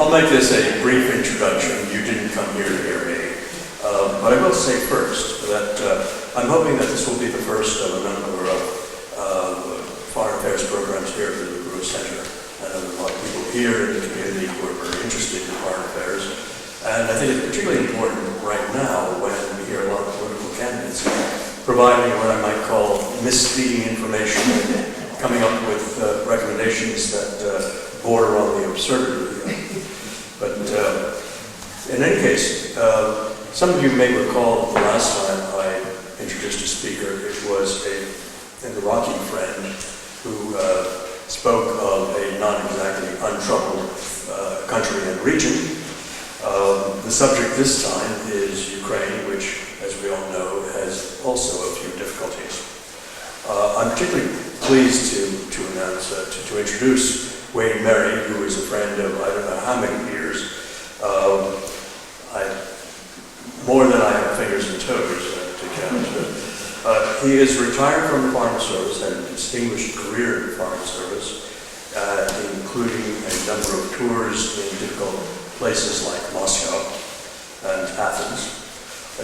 I'll make this a brief introduction. You didn't come here to hear me. But I will say first that I'm hoping that this will be the first of a number of foreign affairs programs here at the Grua Center. I know there are a lot of people here in the community who are very interested in foreign affairs. And I think it's particularly important right now when we hear a lot of political candidates providing what I might call misleading information and coming up with recommendations that border on the absurdity. But in any case, some of you may recall the last time I introduced a speaker, it was an Iraqi friend who spoke of a not exactly untroubled country and region. The subject this time is Ukraine, which, as we all know, has also a few difficulties. I'm particularly pleased to announce, to introduce Wayne Merry, who is a friend of I don't know how many years. More than I have fingers and toes to count. He is retired from the Foreign Service, had a distinguished career in the Foreign Service, including a number of tours in difficult places like Moscow and Athens.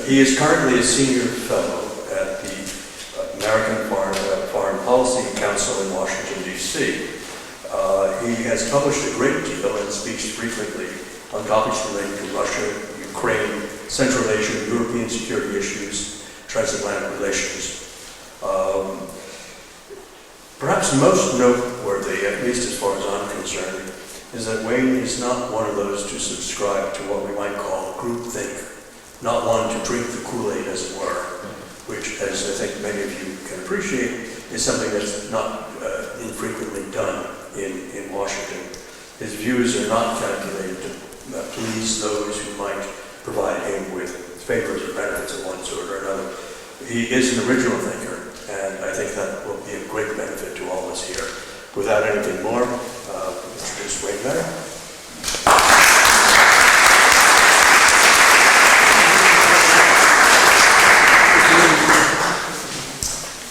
He is currently a senior fellow at the American Foreign Policy Council in Washington, D.C. He has published a great deal and speaks frequently on topics relating to Russia, Ukraine, Central Asia, European security issues, transatlantic relations. Perhaps most noteworthy, at least as far as I'm concerned, is that Wayne is not one of those to subscribe to what we might call groupthink, not one to drink the Kool-Aid, as it were, which, as I think many of you can appreciate, is something that's not infrequently done in Washington. His views are not calculated to please those who might provide him with favors or benefits of one sort or another. He is an original thinker, and I think that will be a great benefit to all of us here. Without anything more, introduce Wayne Merry.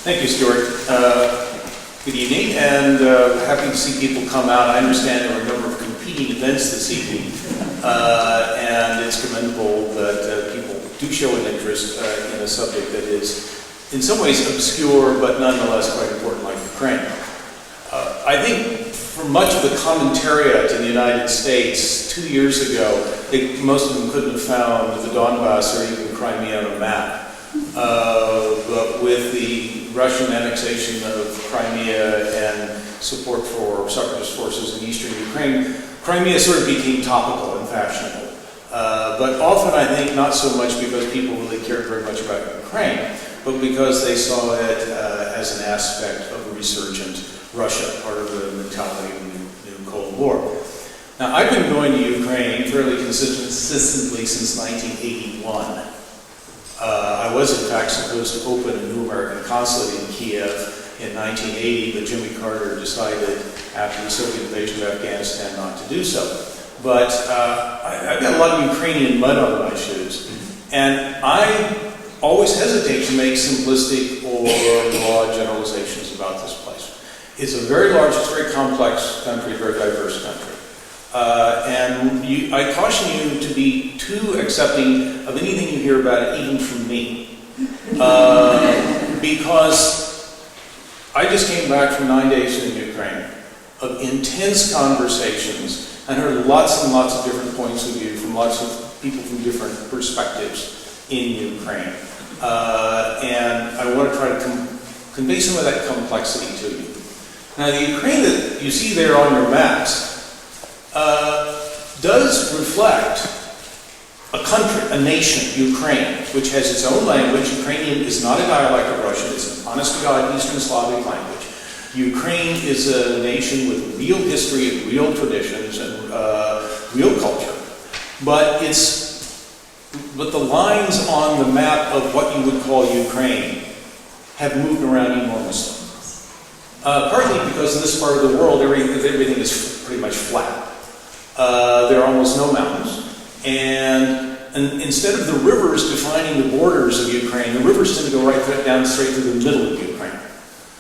Thank you, Stuart. Good evening, and happy to see people come out. I understand there are a number of competing events this evening, and it's commendable that people do show an interest in a subject that is in some ways obscure, but nonetheless quite important, like Ukraine. I think for much of the commentariat in the United States 2 years ago, most of them couldn't have found the Donbass or even Crimea on a map. But with the Russian annexation of Crimea and support for separatist forces in eastern Ukraine, Crimea sort of became topical and fashionable. But often I think not so much because people really cared very much about Ukraine, but because they saw it as an aspect of a resurgent Russia, part of the mentality of the new Cold War. Now, I've been going to Ukraine fairly consistently since 1981. I was, in fact, supposed to open a new American consulate in Kiev in 1980, but Jimmy Carter decided, after the Soviet invasion of Afghanistan, not to do so. But I've got a lot of Ukrainian mud on my shoes, and I always hesitate to make simplistic or broad generalizations about this place. It's a very large, it's a very complex country, a very diverse country. And I caution you to be too accepting of anything you hear about it, even from me. Because I just came back from 9 days in Ukraine of intense conversations and heard lots and lots of different points of view from lots of people from different perspectives in Ukraine. And I want to try to convey some of that complexity to you. Now, the Ukraine that you see there on your maps does reflect a country, a nation, Ukraine, which has its own language. Ukrainian is not a dialect of Russian, it's an honest-to-God Eastern Slavic language. Ukraine is a nation with real history and real traditions and real culture. But the lines on the map of what you would call Ukraine have moved around enormously. Partly because in this part of the world, everything is pretty much flat. There are almost no mountains. And instead of the rivers defining the borders of Ukraine, the rivers tend to go right down straight to the middle of Ukraine.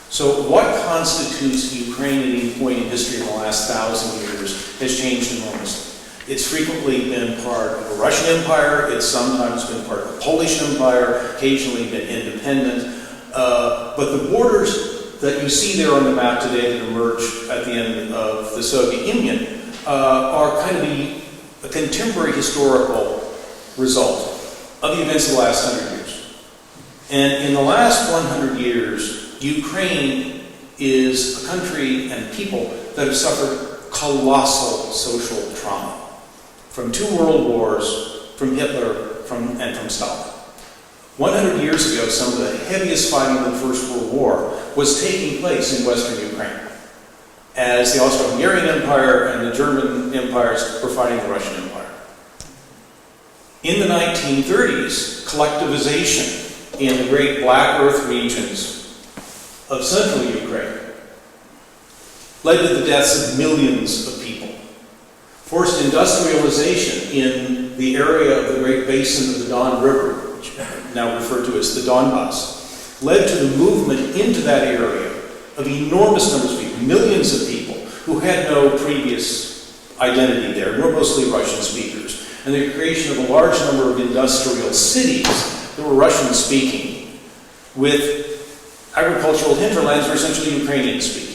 So what constitutes Ukraine at any point in history in the last 1,000 years has changed enormously. It's frequently been part of a Russian empire. It's sometimes been part of a Polish empire, occasionally been independent. But the borders that you see there on the map today that emerged at the end of the Soviet Union are kind of a contemporary historical result of the events of the last 100 years. And in the last 100 years, Ukraine is a country and people that have suffered colossal social trauma. From 2 world wars, from Hitler, and from Stalin. 100 years ago, some of the heaviest fighting in the First World War was taking place in Western Ukraine, as the Austro-Hungarian Empire and the German empires were fighting the Russian Empire. In the 1930s, collectivization in the great Black Earth regions of central Ukraine led to the deaths of millions of people. Forced industrialization in the area of the Great Basin of the Don River, which is now referred to as the Donbass, led to the movement into that area of enormous numbers of people, millions of people who had no previous identity there, were mostly Russian speakers, and the creation of a large number of industrial cities that were Russian speaking, with agricultural hinterlands were essentially Ukrainian speaking.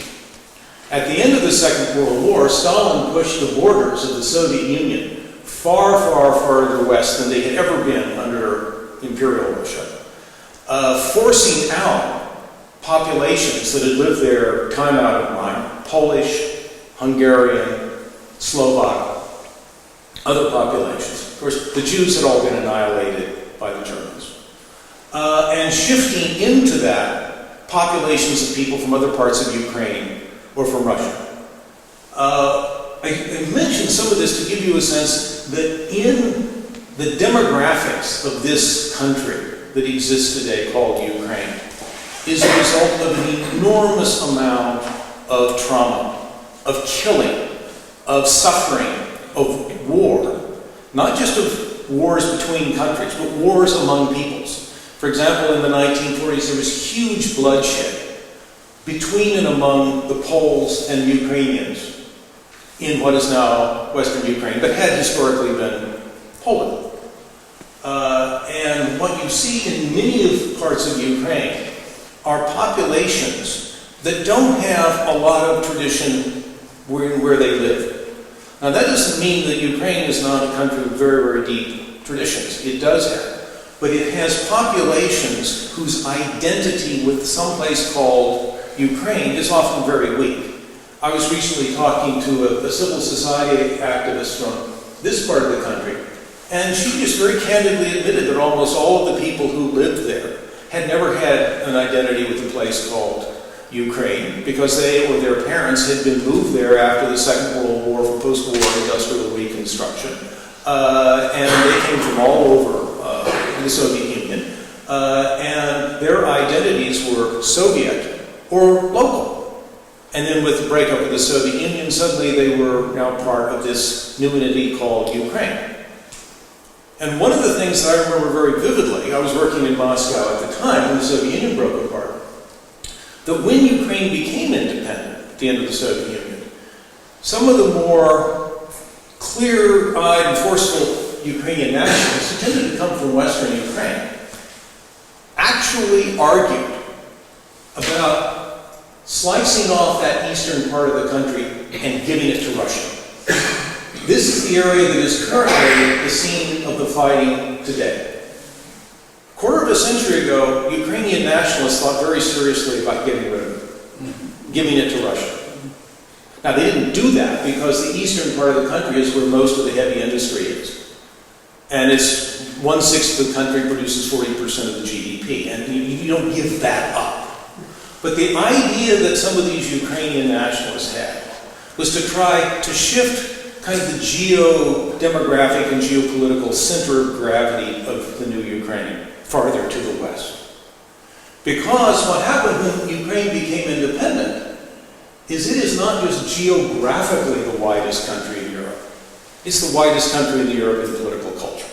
At the end of the Second World War, Stalin pushed the borders of the Soviet Union far, far farther west than they had ever been under Imperial Russia, forcing out populations that had lived there time out of mind: Polish, Hungarian, Slovak, other populations. Of course, the Jews had all been annihilated by the Germans. And shifting into that, populations of people from other parts of Ukraine or from Russia. I mentioned some of this to give you a sense that in the demographics of this country that exists today called Ukraine is a result of an enormous amount of trauma, of killing, of suffering, of war. Not just of wars between countries, but wars among peoples. For example, in the 1940s, there was huge bloodshed between and among the Poles and Ukrainians in what is now Western Ukraine, but had historically been Poland. And what you see in many of parts of Ukraine are populations that don't have a lot of tradition where they live. Now, that doesn't mean that Ukraine is not a country with very, very deep traditions. It does have. But it has populations whose identity with someplace called Ukraine is often very weak. I was recently talking to a civil society activist from this part of the country, and she just very candidly admitted that almost all of the people who lived there had never had an identity with a place called Ukraine, because they or their parents had been moved there after the Second World War for post-war industrial reconstruction, and they came from all over the Soviet Union, and their identities were Soviet or local. And then with the breakup of the Soviet Union, suddenly they were now part of this new entity called Ukraine. And one of the things that I remember very vividly, I was working in Moscow at the time when the Soviet Union broke apart, that when Ukraine became independent at the end of the Soviet Union, some of the more clear-eyed and forceful Ukrainian nationalists who tended to come from Western Ukraine actually argued about slicing off that eastern part of the country and giving it to Russia. This is the area that is currently the scene of the fighting today. A quarter of a century ago, Ukrainian nationalists thought very seriously about getting rid of it, giving it to Russia. Now, they didn't do that because the eastern part of the country is where most of the heavy industry is. And it's 1/6 of the country produces 40% of the GDP, and you don't give that up. But the idea that some of these Ukrainian nationalists had was to try to shift kind of the geo-demographic and geopolitical center of gravity of the new Ukraine farther to the west. Because what happened when Ukraine became independent is it is not just geographically the widest country in Europe. It's the widest country in the European political culture.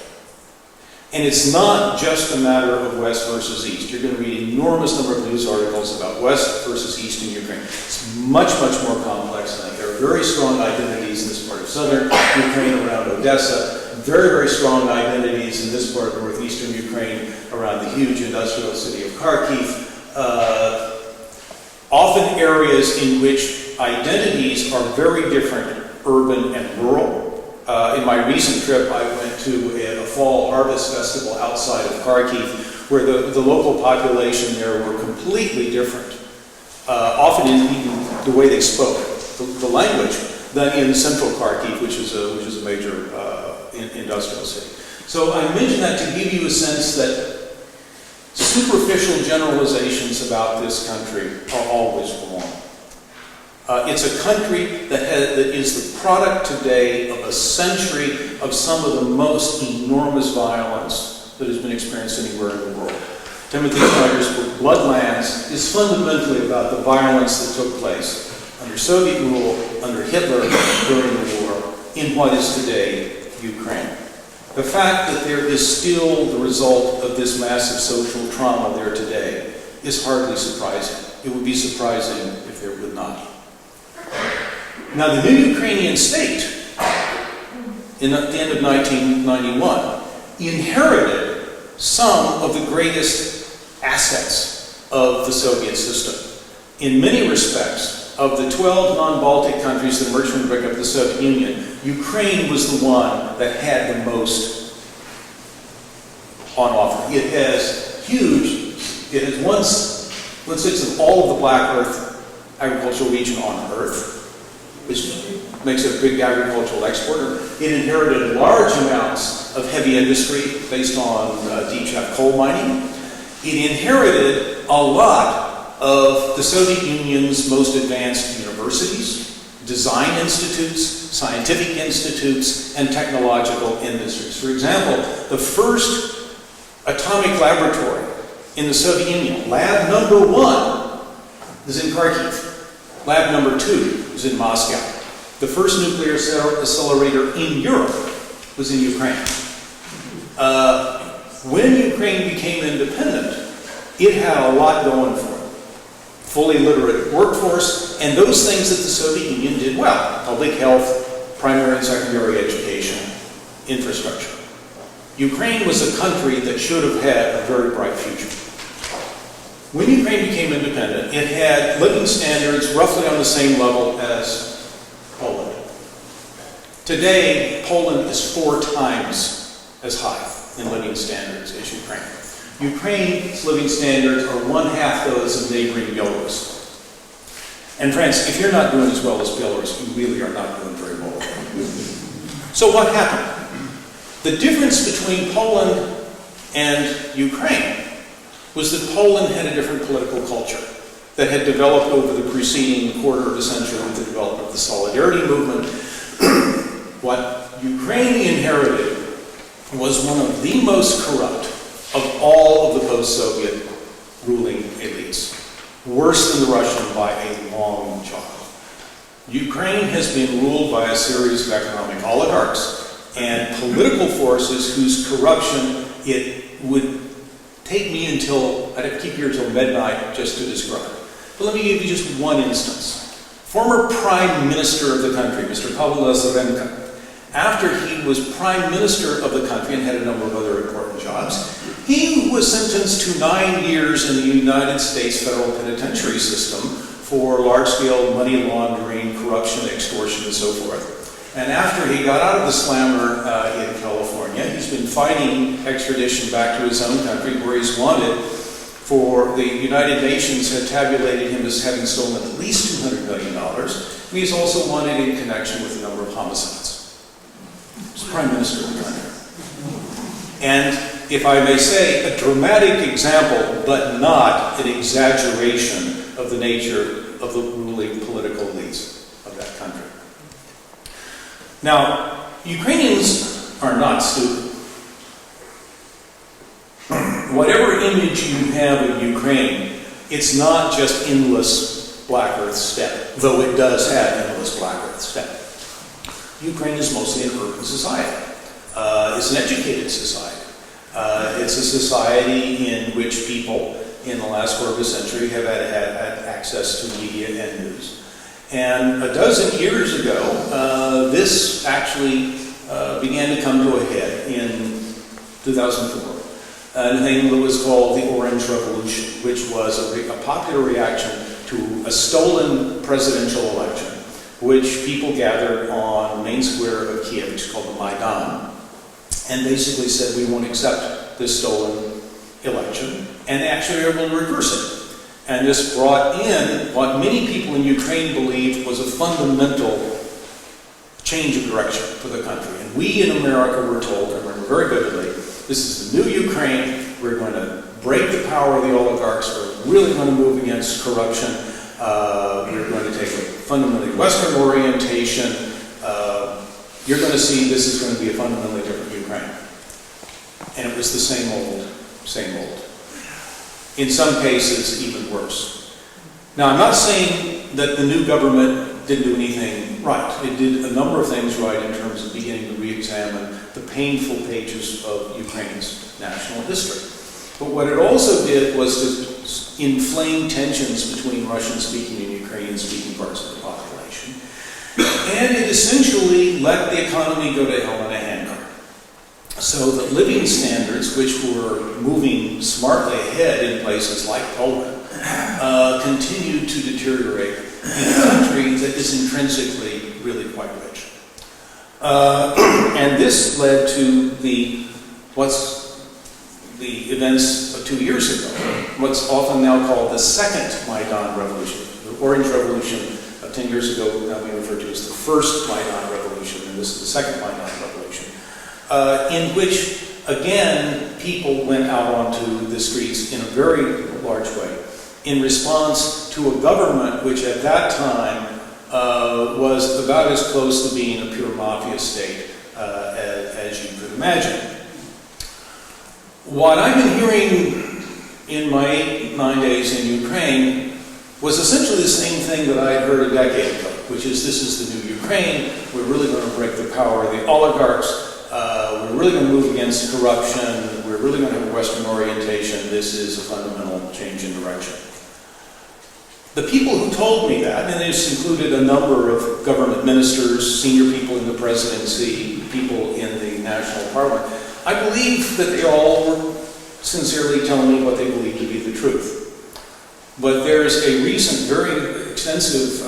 And it's not just a matter of West versus East. You're going to read an enormous number of news articles about West versus East in Ukraine. It's much, much more complex than that. There are very strong identities in this part of southern Ukraine around Odessa, very, very strong identities in this part of northeastern Ukraine around the huge industrial city of Kharkiv. Often areas in which identities are very different, urban and rural. In my recent trip, I went to a fall harvest festival outside of Kharkiv, where the local population there were completely different, often in even the way they spoke, the language, than in central Kharkiv, which is a major industrial city. So I mention that to give you a sense that superficial generalizations about this country are always wrong. It's a country that is the product today of a century of some of the most enormous violence that has been experienced anywhere in the world. Timothy Snyder's book, Bloodlands, is fundamentally about the violence that took place under Soviet rule, under Hitler during the war, in what is today Ukraine. The fact that there is still the result of this massive social trauma there today is hardly surprising. It would be surprising if there would not. Now, the new Ukrainian state, at the end of 1991, inherited some of the greatest assets of the Soviet system. In many respects, of the 12 non-Baltic countries that emerged from the breakup of the Soviet Union, Ukraine was the one that had the most on offer. It has it has one-sixth of all of the black earth agricultural region on Earth, which makes it a big agricultural exporter. It inherited large amounts of heavy industry based on deep shaft coal mining. It inherited a lot of the Soviet Union's most advanced universities, design institutes, scientific institutes, and technological industries. For example, the first atomic laboratory in the Soviet Union, lab number 1, is in Kharkiv. Lab number 2 is in Moscow. The first nuclear accelerator in Europe was in Ukraine. When Ukraine became independent, it had a lot going for it. Fully literate workforce, and those things that the Soviet Union did well. Public health, primary and secondary education, infrastructure. Ukraine was a country that should have had a very bright future. When Ukraine became independent, it had living standards roughly on the same level as Poland. Today, Poland is 4 times as high in living standards as Ukraine. Ukraine's living standards are 1/2 those of neighboring Belarus. And friends, if you're not doing as well as Belarus, you really are not doing very well. So what happened? The difference between Poland and Ukraine was that Poland had a different political culture that had developed over the preceding quarter of a century with the development of the Solidarity movement. What Ukraine inherited was one of the most corrupt of all of the post-Soviet ruling elites, worse than the Russian by a long chalk. Ukraine has been ruled by a series of economic oligarchs and political forces whose corruption it would take me I'd have to keep here until midnight just to describe. But let me give you just one instance. Former Prime Minister of the country, Mr. Pavel Lazarenko, after he was Prime Minister of the country and had a number of other important jobs, he was sentenced to 9 years in the United States federal penitentiary system for large-scale money laundering, corruption, extortion, and so forth. And after he got out of the slammer in California, he's been fighting extradition back to his own country where he's wanted for the United Nations had tabulated him as having stolen at least $200 million. And he's also wanted in connection with a number of homicides. He's Prime Minister of the country. And if I may say, a dramatic example, but not an exaggeration of the nature of the ruling political elites of that country. Now, Ukrainians are not stupid. Whatever image you have of Ukraine, it's not just endless black earth steppe, though it does have endless black earth steppe. Ukraine is mostly an urban society. It's an educated society. It's a society in which people in the last quarter of a century have had access to media and news. And a dozen years ago, this actually began to come to a head in 2004. A thing that was called the Orange Revolution, which was a popular reaction to a stolen presidential election, which people gathered on the main square of Kiev, which is called the Maidan, and basically said, we won't accept this stolen election, and they actually were able to reverse it. And this brought in what many people in Ukraine believed was a fundamental change of direction for the country. And we in America were told, I remember very vividly, this is the new Ukraine, we're going to break the power of the oligarchs, we're really going to move against corruption, we're going to take a fundamentally Western orientation, you're going to see this is going to be a fundamentally different Ukraine. And it was the same old, same old. In some cases, even worse. Now, I'm not saying that the new government didn't do anything right. It did a number of things right in terms of beginning to re-examine the painful pages of Ukraine's national history. But what it also did was to inflame tensions between Russian-speaking and Ukrainian-speaking parts of the population. And it essentially let the economy go to hell in a handcart. So that living standards, which were moving smartly ahead in places like Poland, continued to deteriorate in a country that is intrinsically really quite rich. And this led to the events of 2 years ago, what's often now called the second Maidan Revolution. The Orange Revolution of 10 years ago now we refer to as the first Maidan Revolution, and this is the second Maidan Revolution. In which, again, people went out onto the streets in a very large way in response to a government which at that time was about as close to being a pure mafia state as you could imagine. What I've been hearing in my 8-9 days in Ukraine was essentially the same thing that I had heard a decade ago, which is this is the new Ukraine, we're really going to break the power of the oligarchs, we're really going to move against corruption, we're really going to have a Western orientation, this is a fundamental change in direction. The people who told me that, and this included a number of government ministers, senior people in the presidency, people in the national parliament, I believe that they all were sincerely telling me what they believed to be the truth. But there is a recent, very extensive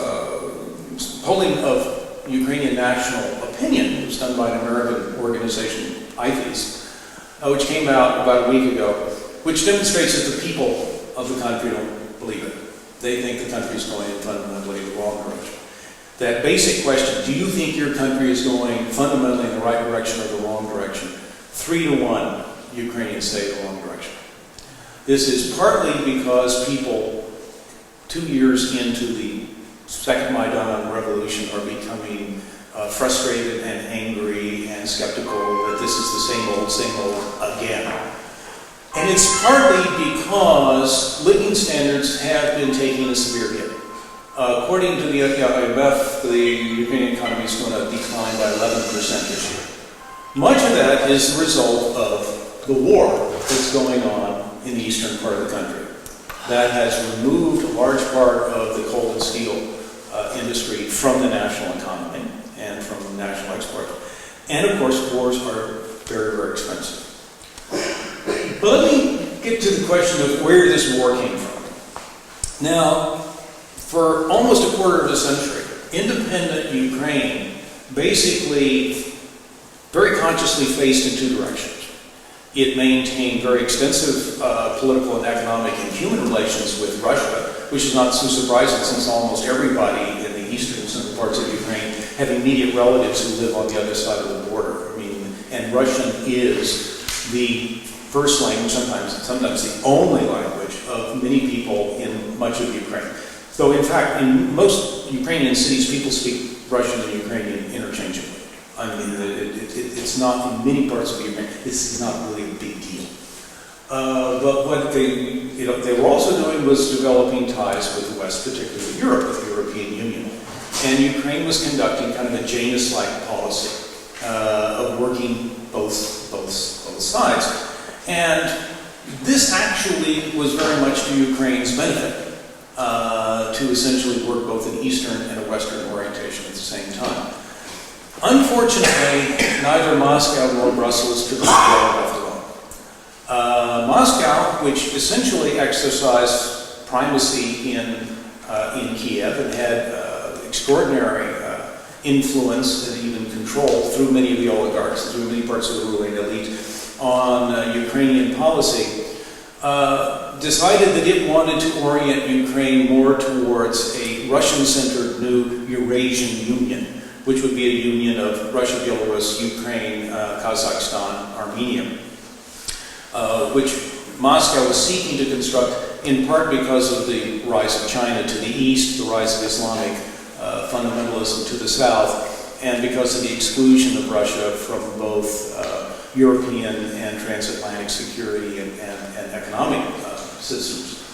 polling of Ukrainian national opinion. It was done by an American organization, IFES, which came out about a week ago, which demonstrates that the people of the country don't believe it. They think the country is going in fundamentally the wrong direction. That basic question, do you think your country is going fundamentally in the right direction or the wrong direction? 3-1, Ukrainians say the wrong direction. This is partly because people, 2 years into the second Maidan revolution, are becoming frustrated and angry and skeptical that this is the same old again. And it's partly because living standards have been taking a severe hit. According to the IMF, the Ukrainian economy is going to decline by 11% this year. Much of that is the result of the war that's going on in the eastern part of the country. That has removed a large part of the coal and steel industry from the national economy and from national exports. And of course, wars are very, very expensive. But let me get to the question of where this war came from. Now, for almost a quarter of a century, independent Ukraine basically very consciously faced in two directions. It maintained very extensive political and economic and human relations with Russia, which is not so surprising since almost everybody in the eastern and central parts of Ukraine have immediate relatives who live on the other side of the border. And Russian is the first language, sometimes the only language of many people in much of Ukraine. So in fact, in most Ukrainian cities, people speak Russian and Ukrainian interchangeably. I mean, it's not, in many parts of Ukraine, this is not really a big deal. But what they were also doing was developing ties with the West, particularly Europe, with the European Union. And Ukraine was conducting kind of a Janus-like policy of working both sides. And this actually was very much to Ukraine's benefit. to essentially work both an Eastern and a Western orientation at the same time. Unfortunately, neither Moscow nor Brussels could well left alone. Moscow, which essentially exercised primacy in Kiev and had extraordinary influence and even control through many of the oligarchs, through many parts of the ruling elite, on Ukrainian policy, decided that it wanted to orient Ukraine more towards a Russian-centered new Eurasian Union, which would be a union of Russia, Belarus, Ukraine, Kazakhstan, Armenia, which Moscow was seeking to construct in part because of the rise of China to the east, the rise of Islamic fundamentalism to the south, and because of the exclusion of Russia from both European and transatlantic security and economic systems.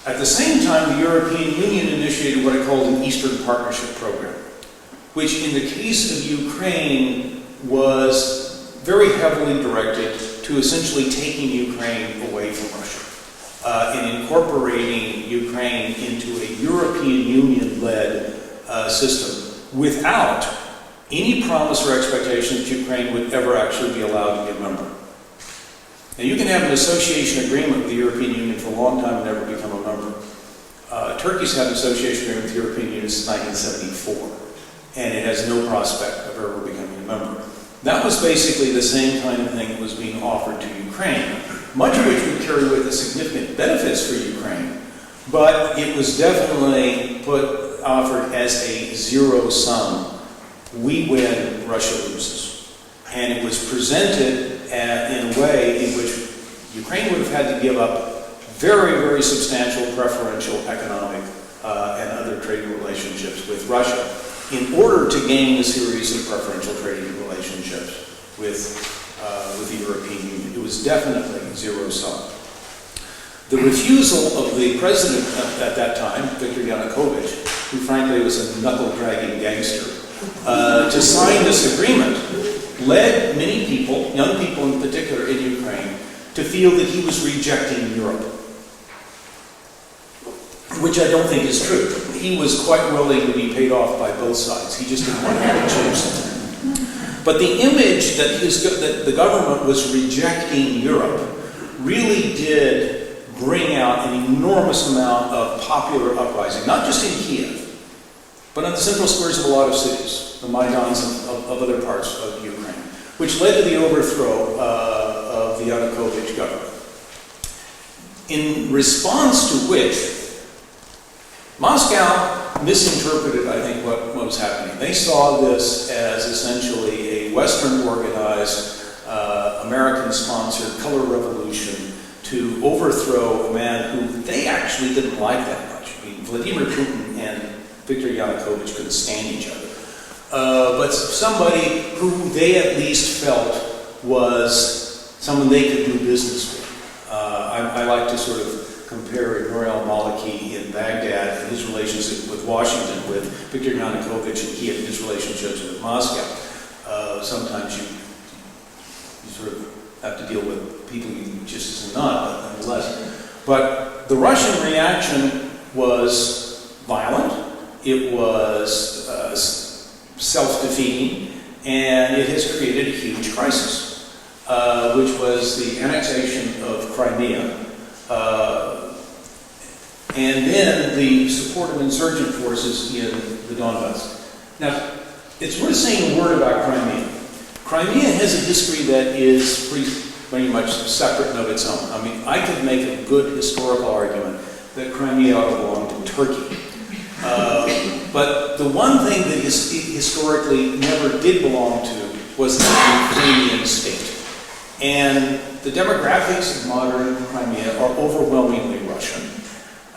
At the same time, the European Union initiated what it called an Eastern Partnership Program, which in the case of Ukraine was very heavily directed to essentially taking Ukraine away from Russia and incorporating Ukraine into a European Union-led system without any promise or expectation that Ukraine would ever actually be allowed to be a member. Now, you can have an association agreement with the European Union for a long time and never become a member. Turkey's had an association agreement with the European Union since 1974, and it has no prospect of ever becoming a member. That was basically the same kind of thing that was being offered to Ukraine, much of which would carry with it significant benefits for Ukraine, but it was definitely offered as a zero-sum. We win, Russia loses. And it was presented in a way in which Ukraine would have had to give up very, very substantial preferential economic and other trading relationships with Russia in order to gain a series of preferential trading relationships with the European Union. It was definitely zero-sum. The refusal of the president at that time, Viktor Yanukovych, who frankly was a knuckle-dragging gangster, to sign this agreement led many people, young people in particular in Ukraine, to feel that he was rejecting Europe, which I don't think is true. He was quite willing to be paid off by both sides. He just didn't want to have a choice. But the image that the government was rejecting Europe really did bring out an enormous amount of popular uprising, not just in Kiev, but on the central squares of a lot of cities, the Maidans of other parts of Ukraine, which led to the overthrow of the Yanukovych government. In response to which, Moscow misinterpreted, I think, what was happening. They saw this as essentially a Western organized, American-sponsored color revolution to overthrow a man who they actually didn't like that much. I mean, Vladimir Putin and Viktor Yanukovych couldn't stand each other. But somebody who they at least felt was someone they could do business with. I like to sort of compare Nouri al-Maliki in Baghdad and his relationship with Washington with Viktor Yanukovych in Kiev and his relationships with Moscow. Sometimes you sort of have to deal with people you just as not, but nonetheless. But the Russian reaction was violent. It was self-defeating, and it has created a huge crisis, which was the annexation of Crimea, and then the support of insurgent forces in the Donbass. Now, it's worth saying a word about Crimea. Crimea has a history that is pretty much separate and of its own. I mean, I could make a good historical argument that Crimea ought to belong to Turkey. But the one thing that historically never did belong to was the Ukrainian state. And the demographics of modern Crimea are overwhelmingly Russian.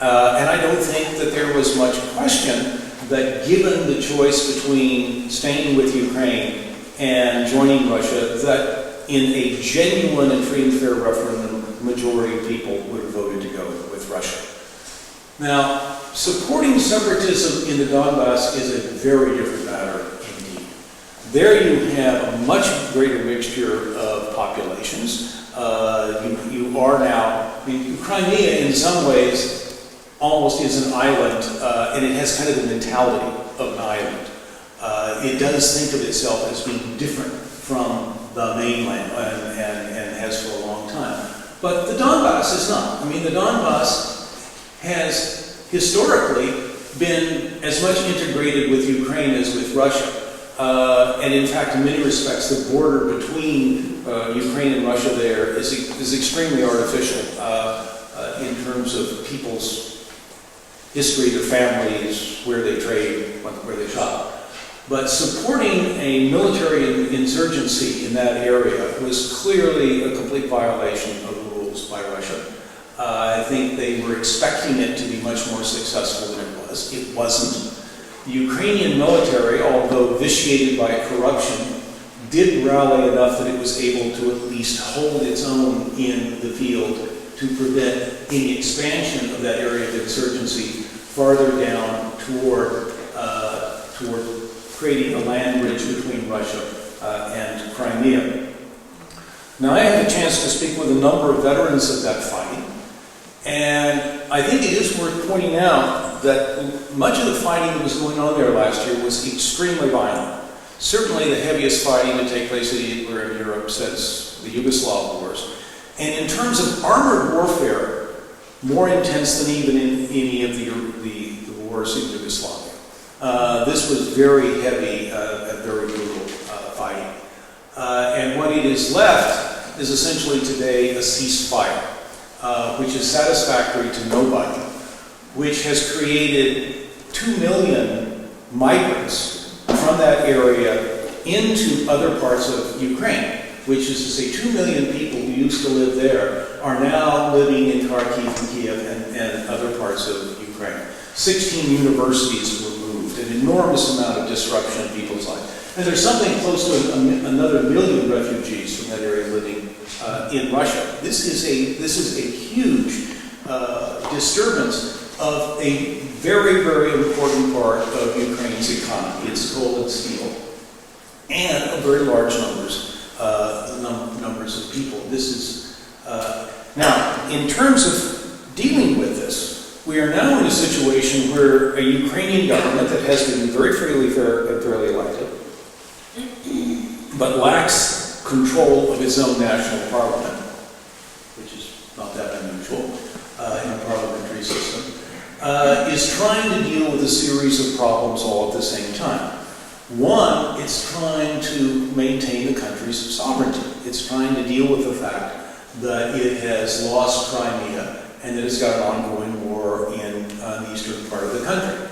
And I don't think that there was much question that given the choice between staying with Ukraine and joining Russia, that in a genuine and free and fair referendum, the majority of people would have voted to go with Russia. Now, supporting separatism in the Donbass is a very different matter indeed. There you have a much greater mixture of populations. You are now, I mean, Crimea in some ways almost is an island, and it has kind of the mentality of an island. It does think of itself as being different from the mainland, and has for a long time. But the Donbass is not. I mean, the Donbass has historically been as much integrated with Ukraine as with Russia. And in fact, in many respects, the border between Ukraine and Russia there is extremely artificial in terms of people's history, their families, where they trade, where they shop. But supporting a military insurgency in that area was clearly a complete violation of the rules by Russia. I think they were expecting it to be much more successful than it was. It wasn't. The Ukrainian military, although vitiated by corruption, did rally enough that it was able to at least hold its own in the field to prevent any expansion of that area of insurgency farther down toward creating a land bridge between Russia and Crimea. Now, I had a chance to speak with a number of veterans of that fighting, and I think it is worth pointing out that much of the fighting that was going on there last year was extremely violent. Certainly the heaviest fighting to take place anywhere in Europe since the Yugoslav wars. And in terms of armored warfare, more intense than even in any of the wars in Yugoslavia. This was very heavy and very brutal fighting. And what it is left is essentially today a ceasefire, which is satisfactory to nobody, which has created 2 million migrants from that area into other parts of Ukraine, which is to say 2 million people who used to live there are now living in Kharkiv and Kiev and other parts of Ukraine. 16 universities were moved, an enormous amount of disruption in people's lives. And there's something close to another million refugees from that area living in Russia. This is a huge disturbance of a very, very important part of Ukraine's economy. It's coal and steel, and a very large numbers of people. This is now, in terms of dealing with this, we are now in a situation where a Ukrainian government that has been very fairly elected, but lacks control of its own national parliament, which is not that unusual in a parliamentary system, is trying to deal with a series of problems all at the same time. One, it's trying to maintain the country's sovereignty. It's trying to deal with the fact that it has lost Crimea and that it's got an ongoing war in the eastern part of the country.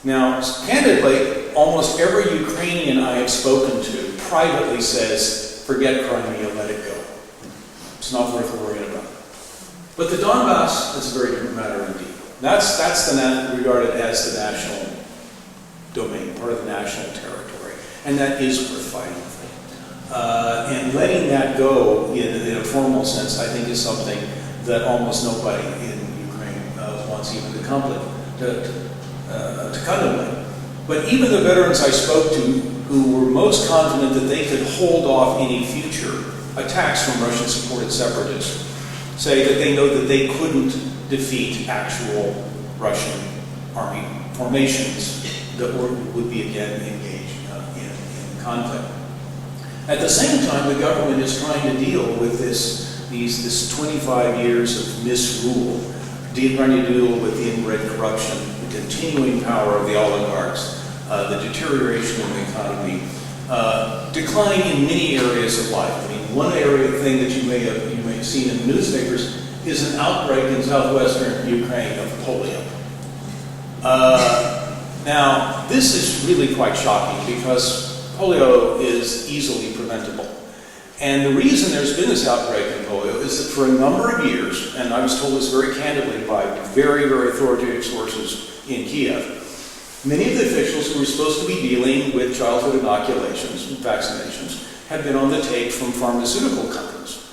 Now, candidly, almost every Ukrainian I have spoken to privately says, forget Crimea, let it go. It's not worth worrying about. But the Donbass is a very different matter indeed. That's regarded as the national domain, part of the national territory, and that is worth fighting for. And letting that go in a formal sense, I think, is something that almost nobody in Ukraine wants even to contemplate. But even the veterans I spoke to, who were most confident that they could hold off any future attacks from Russian-supported separatists, say that they know that they couldn't defeat actual Russian army formations that would be again engaged in conflict. At the same time, the government is trying to deal with this 25 years of misrule, trying to deal with the inbred corruption, the continuing power of the oligarchs, the deterioration of the economy, decline in many areas of life. I mean, one thing that you may have seen in the newspapers is an outbreak in southwestern Ukraine of polio. Now, this is really quite shocking because polio is easily preventable. And the reason there's been this outbreak in polio is that for a number of years, and I was told this very candidly by very, very authoritative sources in Kiev, many of the officials who were supposed to be dealing with childhood inoculations and vaccinations have been on the take from pharmaceutical companies.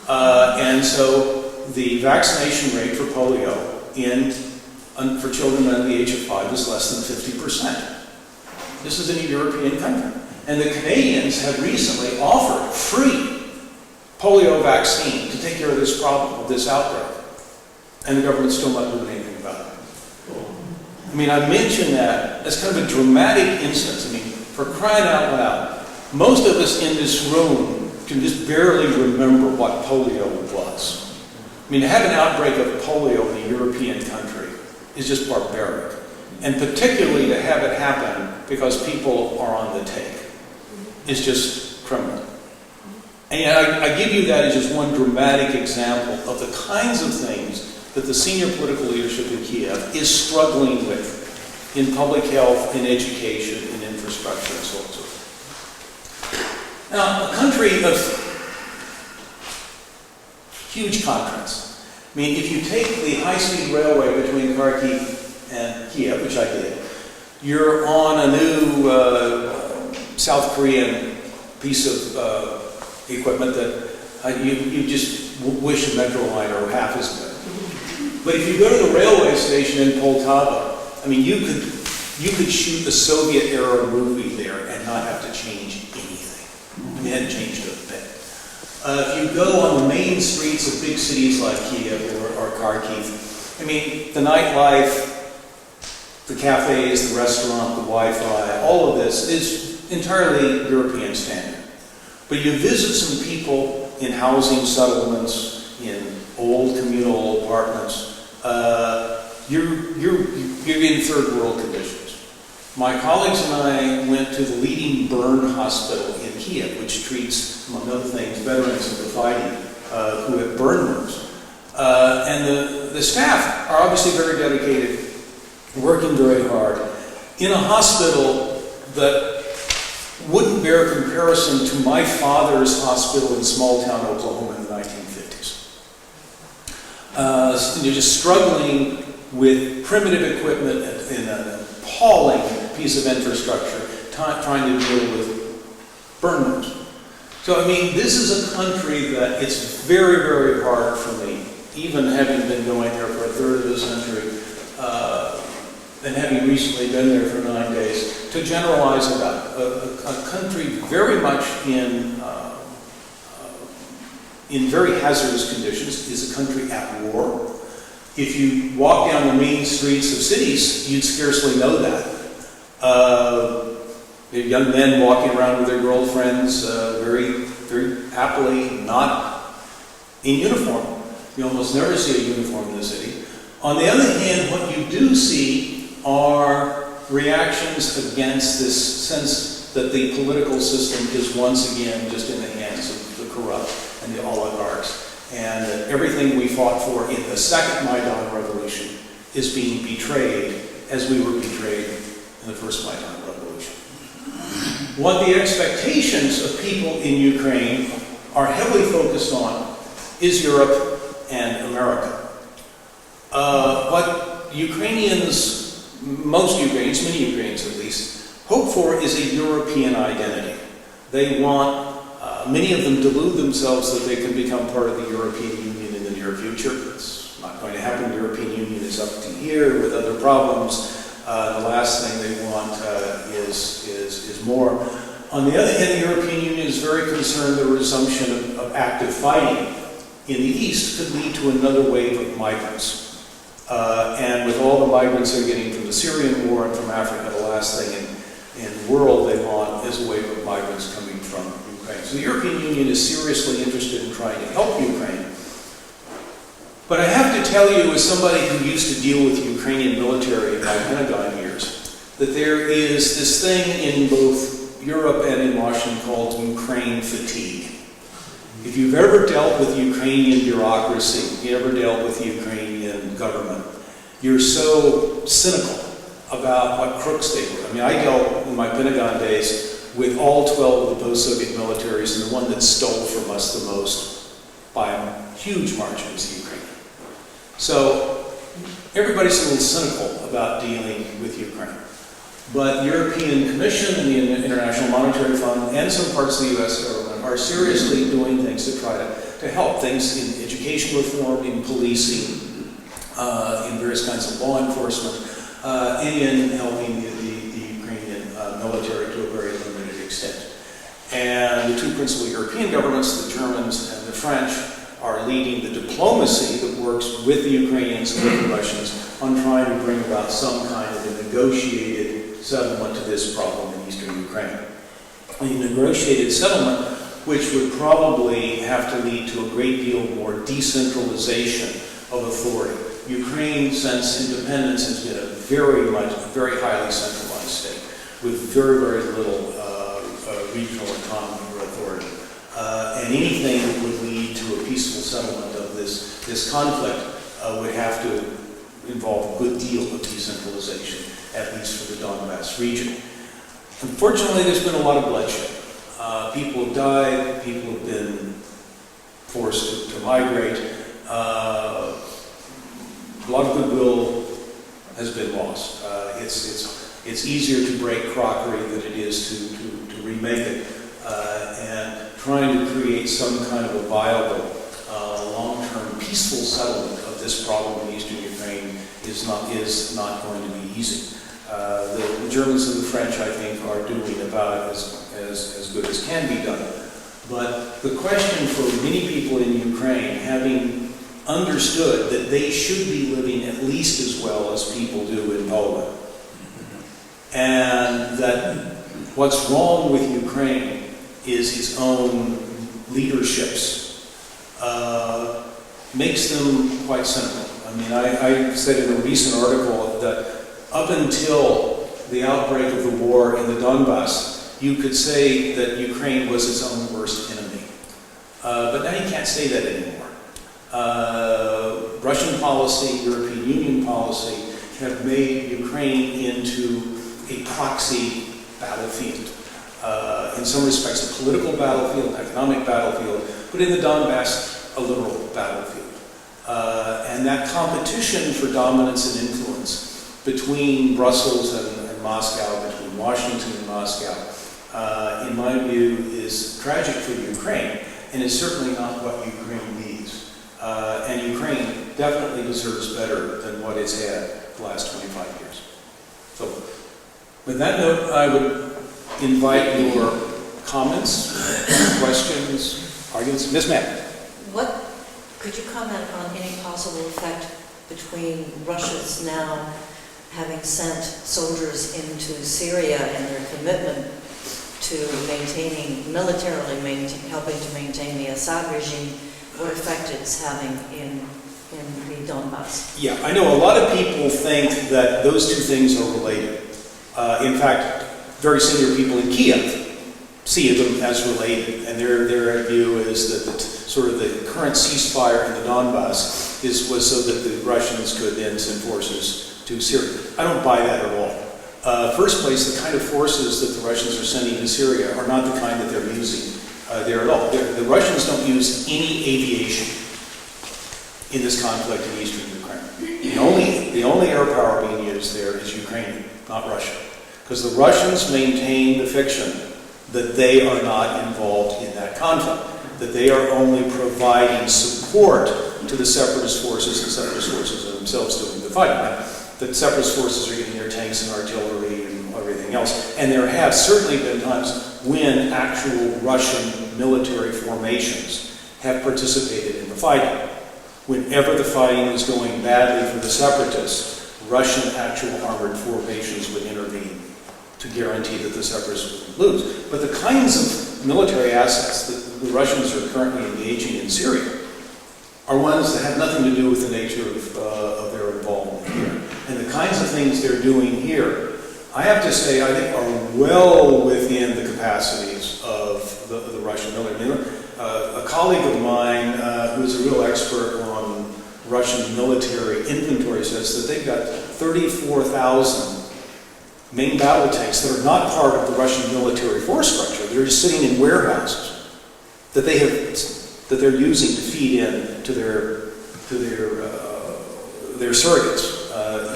And so the vaccination rate for polio for children under the age of 5 is less than 50%. This is in a European country. And the Canadians have recently offered free polio vaccine to take care of this problem, of this outbreak. and the government's still not doing anything about it. I mean, I mention that as kind of a dramatic instance. I mean, for crying out loud, most of us in this room can just barely remember what polio was. I mean, to have an outbreak of polio in a European country is just barbaric. And particularly to have it happen because people are on the take is just criminal. And I give you that as just one dramatic example of the kinds of things that the senior political leadership in Kiev is struggling with in public health, in education, in infrastructure, and so on and so forth. Now, a country of huge contrasts. I mean, if you take the high-speed railway between Kharkiv and Kiev, which I did, you're on a new South Korean piece of equipment that you just wish a metro line or half as good. But if you go to the railway station in Poltava, I mean, you could shoot a Soviet-era movie there and not have to change anything. I mean, it hadn't changed a bit. If you go on the main streets of big cities like Kiev or Kharkiv, I mean, the nightlife, the cafes, the restaurant, the Wi-Fi, all of this is entirely European standard. But you visit some people in housing settlements, in old communal apartments, you're in third world conditions. My colleagues and I went to the leading burn hospital in Kiev, which treats, among other things, veterans of the fighting who have burn wounds. And the staff are obviously very dedicated, working very hard, in a hospital that wouldn't bear comparison to my father's hospital in small-town Oklahoma in the 1950s. And you're just struggling with primitive equipment in an appalling piece of infrastructure, trying to deal with burn wounds. So, I mean, this is a country that it's very, very hard for me, even having been going there for a third of a century, and having recently been there for 9 days, to generalize about. A country very much in very hazardous conditions, is a country at war. If you walk down the main streets of cities, you'd scarcely know that. Young men walking around with their girlfriends, very, very happily not in uniform. You almost never see a uniform in the city. On the other hand, what you do see are reactions against this sense that the political system is once again just in the hands of the corrupt and the oligarchs, and that everything we fought for in the second Maidan revolution is being betrayed as we were betrayed in the first Maidan revolution. What the expectations of people in Ukraine are heavily focused on is Europe and America. What Ukrainians, most Ukrainians, many Ukrainians at least, hope for is a European identity. They want, many of them delude themselves that they can become part of the European Union in the near future. It's not going to happen. The European Union is up to here with other problems. The last thing they want is more. On the other hand, the European Union is very concerned the resumption of active fighting in the East could lead to another wave of migrants. And with all the migrants they're getting from the Syrian war and from Africa, the last thing in the world they want is a wave of migrants coming from Ukraine. So the European Union is seriously interested in trying to help Ukraine. But I have to tell you, as somebody who used to deal with Ukrainian military in my Pentagon years, that there is this thing in both Europe and in Washington called Ukraine fatigue. If you've ever dealt with Ukrainian bureaucracy, if you ever dealt with Ukrainian government, you're so cynical about what crooks they were. I mean, I dealt in my Pentagon days with all 12 of the post-Soviet militaries, and the one that stole from us the most by a huge margin was the Ukraine. So everybody's a little cynical about dealing with Ukraine. But the European Commission and the International Monetary Fund and some parts of the U.S. government are seriously doing things to try to help things in education reform, in policing, in various kinds of law enforcement, and in helping the Ukrainian military to a very limited extent. And the two principal European governments, the Germans and the French, are leading the diplomacy that works with the Ukrainians and with the Russians on trying to bring about some kind of a negotiated settlement to this problem in eastern Ukraine. A negotiated settlement which would probably have to lead to a great deal more decentralization of authority. Ukraine, since independence, has been a very highly centralized state with very, very little regional autonomy or authority. And anything that would lead to a peaceful settlement of this conflict would have to involve a good deal of decentralization, at least for the Donbass region. Unfortunately, there's been a lot of bloodshed. People have died, people have been forced to migrate. A lot of goodwill has been lost. It's easier to break crockery than it is to remake it. And trying to create some kind of a viable, long-term, peaceful settlement of this problem in eastern Ukraine is not going to be easy. The Germans and the French, I think, are doing about as good as can be done. But the question for many people in Ukraine, having understood that they should be living at least as well as people do in Poland, and that what's wrong with Ukraine is his own leaderships, makes them quite cynical. I mean, I said in a recent article that up until the outbreak of the war in the Donbass, you could say that Ukraine was its own worst enemy. But now you can't say that anymore. Russian policy, European Union policy have made Ukraine into a proxy battlefield. In some respects, a political battlefield, an economic battlefield, but in the Donbass, a literal battlefield. And that competition for dominance and influence between Brussels and Moscow, between Washington and Moscow, in my view, is tragic for Ukraine, and is certainly not what Ukraine needs. And Ukraine definitely deserves better than what it's had the last 25 years. So, with that note, I would invite your comments, questions, arguments. Ms. Mann. Could you comment on any possible effect between Russia's now having sent soldiers into Syria and their commitment to helping to maintain the Assad regime, what effect it's having in the Donbass? Yeah, I know a lot of people think that those two things are related. In fact, very senior people in Kiev see them as related, and their view is that the current ceasefire in the Donbass was so that the Russians could then send forces to Syria. I don't buy that at all. First place, the kind of forces that the Russians are sending to Syria are not the kind that they're using there at all. The Russians don't use any aviation in this conflict in eastern Ukraine. The only air power being used there is Ukrainian, not Russian. Because the Russians maintain the fiction that they are not involved in that conflict, that they are only providing support to the separatist forces, and separatist forces are themselves doing the fighting. Now, the separatist forces are getting their tanks and artillery and everything else, and there have certainly been times when actual Russian military formations have participated in the fighting. Whenever the fighting is going badly for the separatists, Russian actual armored formations would intervene to guarantee that the separatists would lose. But the kinds of military assets that the Russians are currently engaging in Syria are ones that have nothing to do with the nature of their involvement here. And the kinds of things they're doing here, I have to say, I think are well within the capacities of the Russian military. A colleague of mine who is a real expert on Russian military inventory says that they've got 34,000 main battle tanks that are not part of the Russian military force structure. They're just sitting in warehouses that they're using to feed in to their surrogates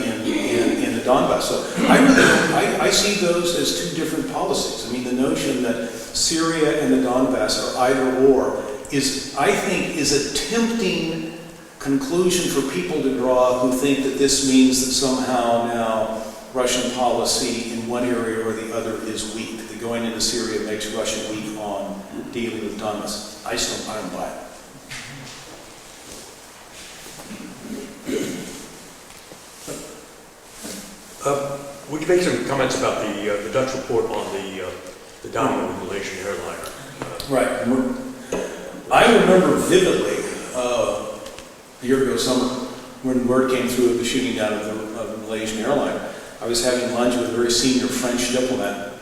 in the Donbass. So I see those as two different policies. I mean, the notion that Syria and the Donbass are either or is a tempting conclusion for people to draw who think that this means that somehow now Russian policy in one area or the other is weak. That going into Syria makes Russia weak on dealing with Donbass. I don't buy it. Would you make some comments about the Dutch report on the downing of the Malaysian airliner? Right. I remember vividly a year ago summer when word came through of the shooting down of the Malaysian airliner. I was having lunch with a very senior French diplomat,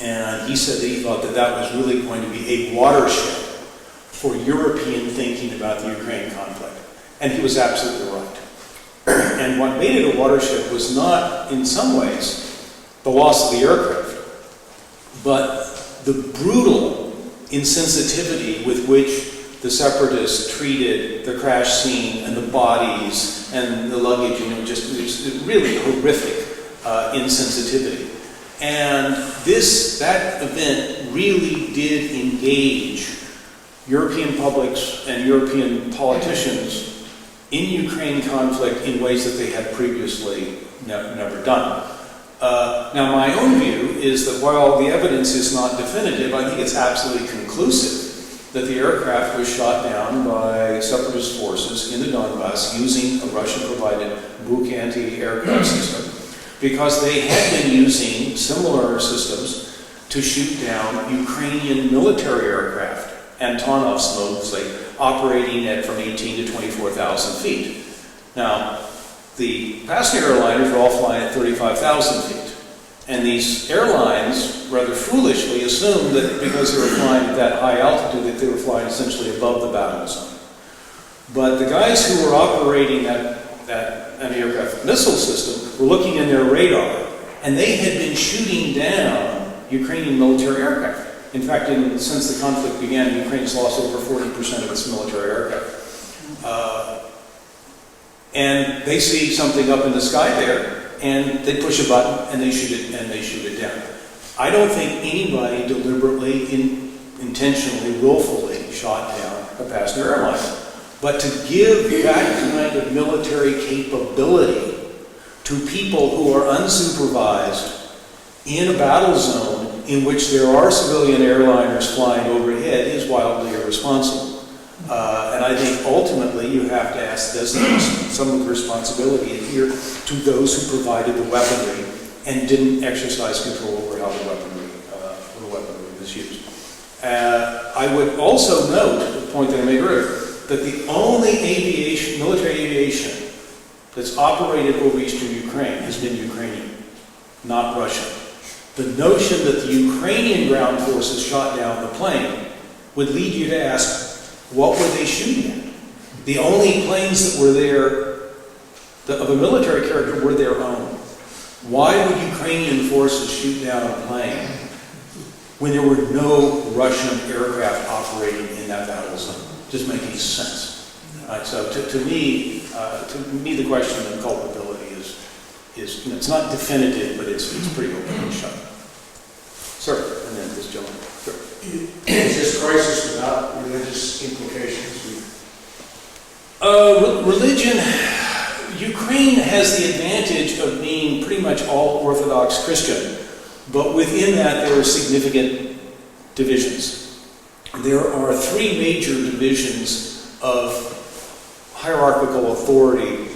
and he said that he thought that that was really going to be a watershed for European thinking about the Ukraine conflict. And he was absolutely right. And what made it a watershed was not, in some ways, the loss of the aircraft, but the brutal insensitivity with which the separatists treated the crash scene and the bodies and the luggage, just it was really horrific insensitivity. And that event really did engage European publics and European politicians in Ukraine conflict in ways that they had previously never done. Now, my own view is that while the evidence is not definitive, I think it's absolutely conclusive that the aircraft was shot down by separatist forces in the Donbass using a Russian-provided Buk anti-aircraft system, because they had been using similar systems to shoot down Ukrainian military aircraft, Antonovs mostly, operating at from 18 to 24,000 feet. Now, the passenger airliners were all flying at 35,000 feet. And these airlines rather foolishly assumed that because they were flying at that high altitude that they were flying essentially above the battle zone. But the guys who were operating that anti-aircraft missile system were looking in their radar, and they had been shooting down Ukrainian military aircraft. In fact, since the conflict began, Ukraine has lost over 40% of its military aircraft. And they see something up in the sky there, and they push a button, and they shoot it down. I don't think anybody deliberately, intentionally, willfully shot down a passenger airline. But to give that kind of military capability to people who are unsupervised in a battle zone in which there are civilian airliners flying overhead is wildly irresponsible. And I think ultimately you have to ask, does some of the responsibility adhere to those who provided the weaponry and didn't exercise control over how the weaponry was used? I would also note, the point that I made earlier, that the only military aviation that's operated over eastern Ukraine has been Ukrainian, not Russian. The notion that the Ukrainian ground forces shot down the plane would lead you to ask, what were they shooting at? The only planes that were there of a military character were their own. Why would Ukrainian forces shoot down a plane when there were no Russian aircraft operating in that battle zone? Doesn't make any sense. So to me, the question of culpability is it's not definitive, but it's pretty open and shut. Sir, and then this gentleman. Sure. Is this crisis without religious implications? Religion, Ukraine has the advantage of being pretty much all Orthodox Christian, but within that there are significant divisions. There are three major divisions of hierarchical authority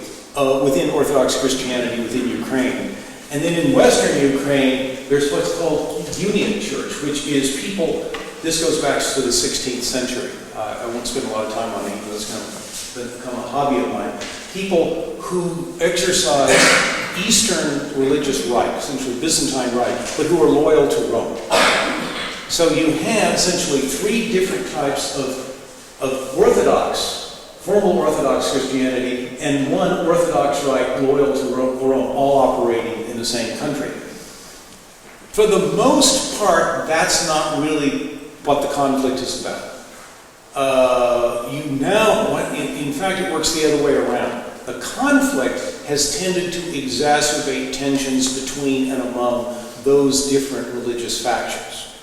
within Orthodox Christianity within Ukraine. And then in Western Ukraine, there's what's called Union Church, which is people, this goes back to the 16th century. I won't spend a lot of time on it, but it's kind of become a hobby of mine. People who exercise Eastern religious rite, essentially Byzantine rite, but who are loyal to Rome. So you have essentially three different types of formal Orthodox Christianity, and one Orthodox rite loyal to Rome, all operating in the same country. For the most part, that's not really what the conflict is about. In fact, it works the other way around. The conflict has tended to exacerbate tensions between and among those different religious factions.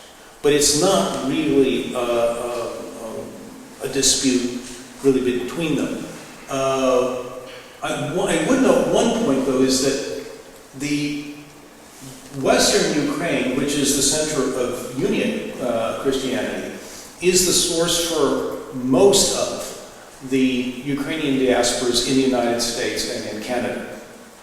But it's not really a dispute really between them. I would note one point, though, is that the Western Ukraine, which is the center of Union Christianity, is the source for most of the Ukrainian diasporas in the United States and in Canada.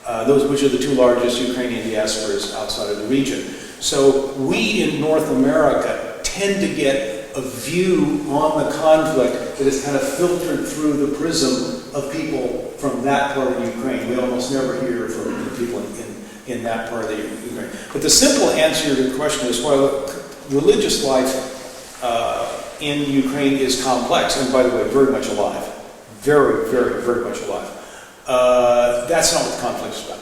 those which are the two largest Ukrainian diasporas outside of the region. So we in North America tend to get a view on the conflict that is kind of filtered through the prism of people from that part of Ukraine. We almost never hear from the people in that part of the Ukraine. But the simple answer to your question is, well, religious life in Ukraine is complex, and by the way, very much alive. Very, very, very much alive. That's not what the conflict is about.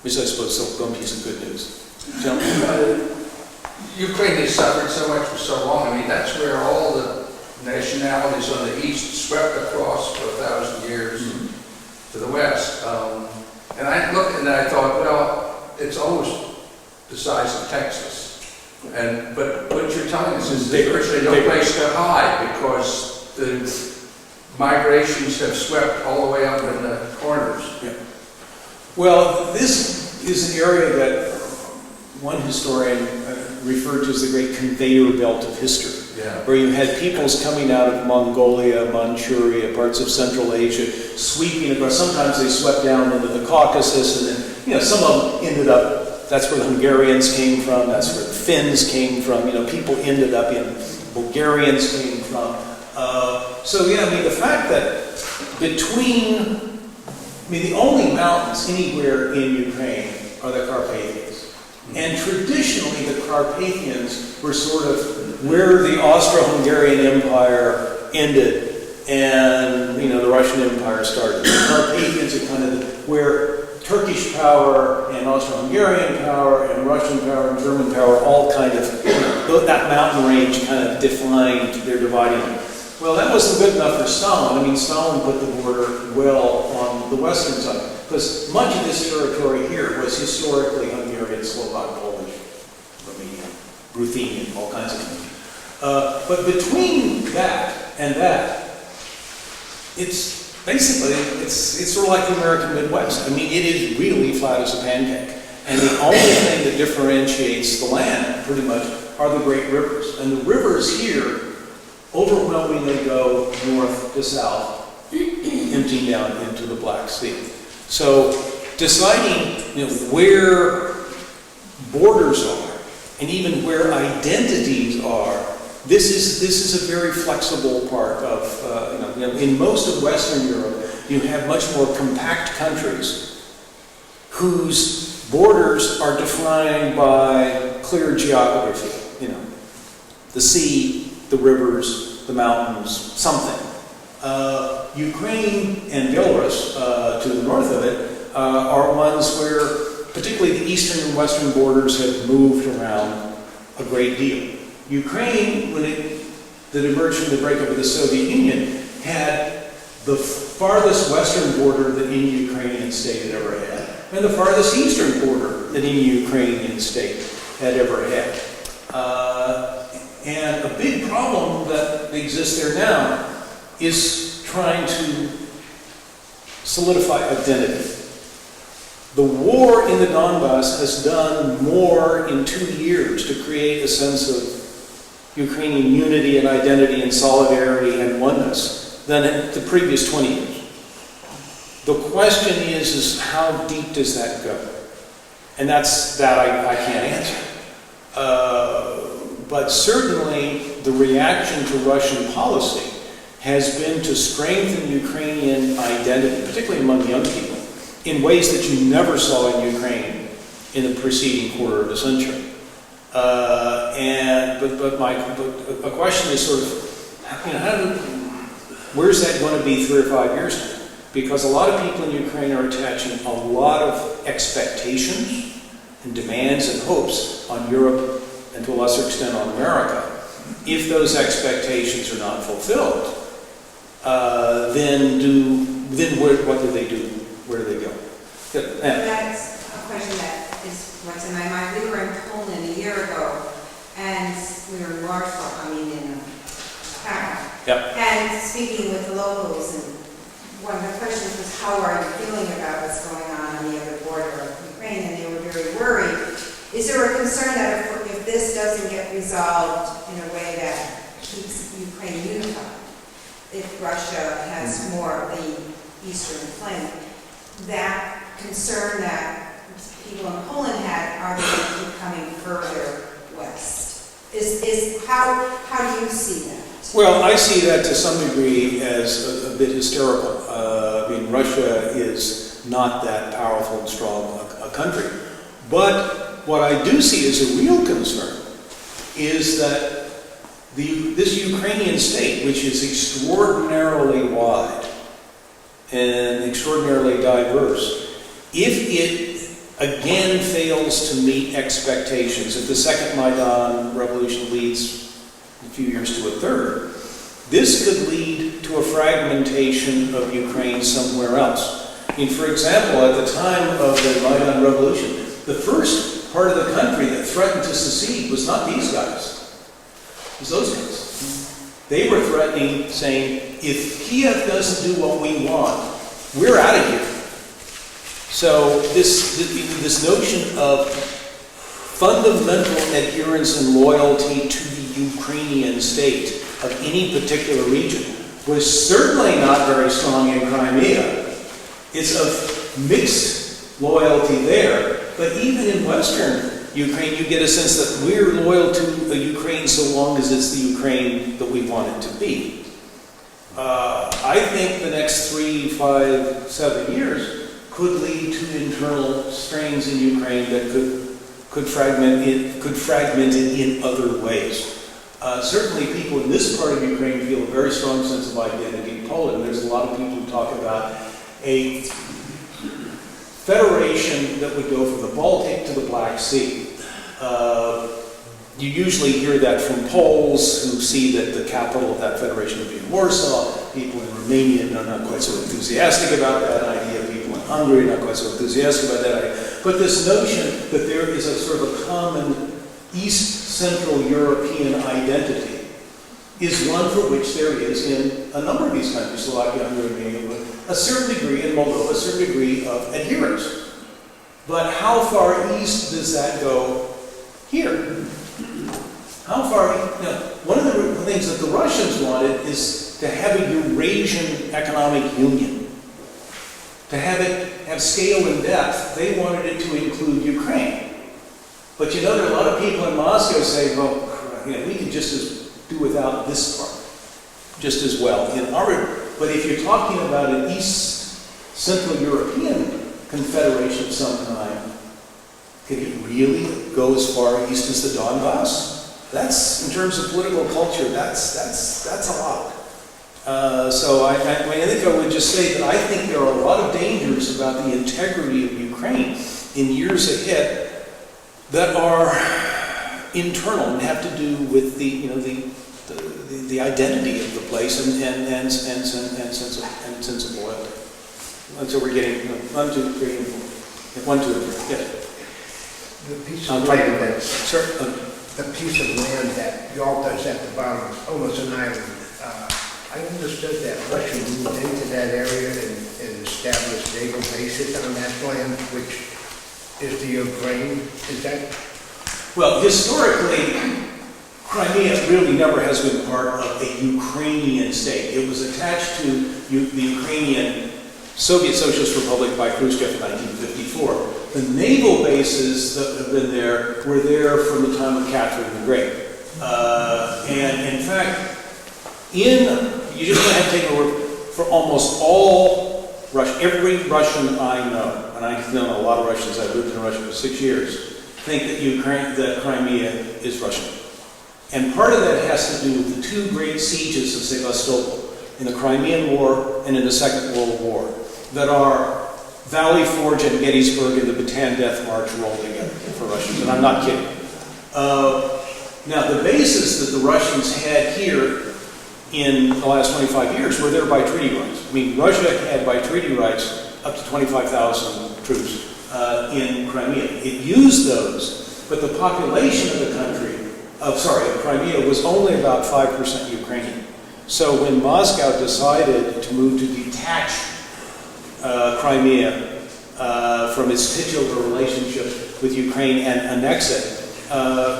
Which I suppose is a piece of good news. Gentlemen? Ukraine has suffered so much for so long. I mean, that's where all the nationalities on the east swept across for 1,000 years to the west. And I looked and I thought, well, it's almost the size of Texas. But what you're telling us is there's virtually no place to hide because the migrations have swept all the way up in the corners. Yeah. Well, this is an area that one historian referred to as the great conveyor belt of history, where you had peoples coming out of Mongolia, Manchuria, parts of Central Asia, sweeping across. Sometimes they swept down into the Caucasus, and then, some of them ended up, that's where the Hungarians came from, that's where the Finns came from, people ended up in, Bulgarians came from. The fact that the only mountains anywhere in Ukraine are the Carpathians. And traditionally, the Carpathians were sort of where the Austro-Hungarian Empire ended and, the Russian Empire started. The Carpathians are kind of where Turkish power and Austro-Hungarian power and Russian power and German power all kind of, that mountain range kind of defined their dividing line. Well, that wasn't good enough for Stalin. I mean, Stalin put the border well on the western side, because much of this territory here was historically Hungarian, Slovak, Polish, Romanian, Ruthenian, all kinds of things. But between that and that, it's basically, it's sort of like the American Midwest. I mean, it is really flat as a pancake. And the only thing that differentiates the land, pretty much, are the great rivers. And the rivers here overwhelmingly go north to south, emptying down into the Black Sea. So deciding where borders are and even where identities are, this is a very flexible part of, in most of Western Europe, you have much more compact countries whose borders are defined by clear geography, the sea, the rivers, the mountains, something. Ukraine and Belarus, to the north of it, are ones where particularly the eastern and western borders have moved around a great deal. Ukraine, when it emerged from the breakup of the Soviet Union, had the farthest western border that any Ukrainian state had ever had, and the farthest eastern border that any Ukrainian state had ever had. And a big problem that exists there now is trying to solidify identity. The war in the Donbass has done more in 2 years to create a sense of Ukrainian unity and identity and solidarity and oneness than in the previous 20 years. The question is how deep does that go? And that I can't answer. But certainly the reaction to Russian policy has been to strengthen Ukrainian identity, particularly among young people, in ways that you never saw in Ukraine in the preceding quarter of a century. But a question is sort of, where's that going to be 3 or 5 years now? Because a lot of people in Ukraine are attaching a lot of expectations and demands and hopes on Europe and to a lesser extent on America. If those expectations are not fulfilled, then what do they do? Where do they go? That's a question that is what's in my mind. We were in Poland a year ago, and we were in Warsaw, in Prague. Yep. And speaking with the locals, and one of the questions was, how are you feeling about what's going on the other border of Ukraine? And they were very worried. Is there a concern that if this doesn't get resolved in a way that keeps Ukraine unified, if Russia has more of the eastern flank, that concern that people in Poland had, are they going to keep coming further west? How do you see that? Well, I see that to some degree as a bit hysterical. I mean, Russia is not that powerful and strong a country. But what I do see as a real concern is that this Ukrainian state, which is extraordinarily wide and extraordinarily diverse, if it again fails to meet expectations, if the second Maidan revolution leads a few years to a third, this could lead to a fragmentation of Ukraine somewhere else. I mean, for example, at the time of the Maidan revolution, the first part of the country that threatened to secede was not these guys, it was those guys. They were threatening, saying, if Kiev doesn't do what we want, we're out of here. So this notion of fundamental adherence and loyalty to the Ukrainian state of any particular region was certainly not very strong in Crimea. It's of mixed loyalty there, but even in Western Ukraine, you get a sense that we're loyal to Ukraine so long as it's the Ukraine that we want it to be. I think the next 3, 5, 7 years could lead to internal strains in Ukraine that could fragment it in other ways. Certainly people in this part of Ukraine feel a very strong sense of identity in Poland. There's a lot of people who talk about a federation that would go from the Baltic to the Black Sea. You usually hear that from Poles who see that the capital of that federation would be in Warsaw. People in Romania are not quite so enthusiastic about that idea. People in Hungary are not quite so enthusiastic about that idea. But this notion that there is a sort of a common East Central European identity is one for which there is in a number of these countries, Slovakia, Hungary, Romania, a certain degree, in Moldova, a certain degree of adherence. But how far east does that go here? How far, one of the things that the Russians wanted is to have a Eurasian economic union. To have scale and depth, they wanted it to include Ukraine. But there are a lot of people in Moscow say, well, we could just do without this part just as well. But if you're talking about an East Central European confederation of some kind, could it really go as far east as the Donbass? That's, in terms of political culture, that's a lot. So I think I would just say that I think there are a lot of dangers about the integrity of Ukraine in years ahead that are internal and have to do with the identity of the place and sense of loyalty. And so we're getting 1, 2, 3, and 4. 1, 2, and 3. Yes. The piece of land that, Sir. the piece of land that Yalta's at the bottom, almost an island. I understood that Russia moved into that area and established naval bases on that land, which is the Ukraine. Is that? Well, historically, Crimea really never has been part of a Ukrainian state. It was attached to the Ukrainian Soviet Socialist Republic by Khrushchev in 1954. The naval bases that have been there were there from the time of Catherine the Great. And in fact, you just don't have to take a word for almost all every Russian I know, and I've known a lot of Russians, I've lived in Russia for 6 years, think that Crimea is Russian. And part of that has to do with the 2 great sieges of Sevastopol in the Crimean War and in the Second World War that are Valley Forge and Gettysburg and the Bataan Death March rolled together for Russians, and I'm not kidding. Now, the bases that the Russians had here in the last 25 years were there by treaty rights. I mean, Russia had by treaty rights up to 25,000 troops in Crimea. It used those, but the population of the country, of Crimea, was only about 5% Ukrainian. So when Moscow decided to move to detach Crimea from its titular relationship with Ukraine and annex it,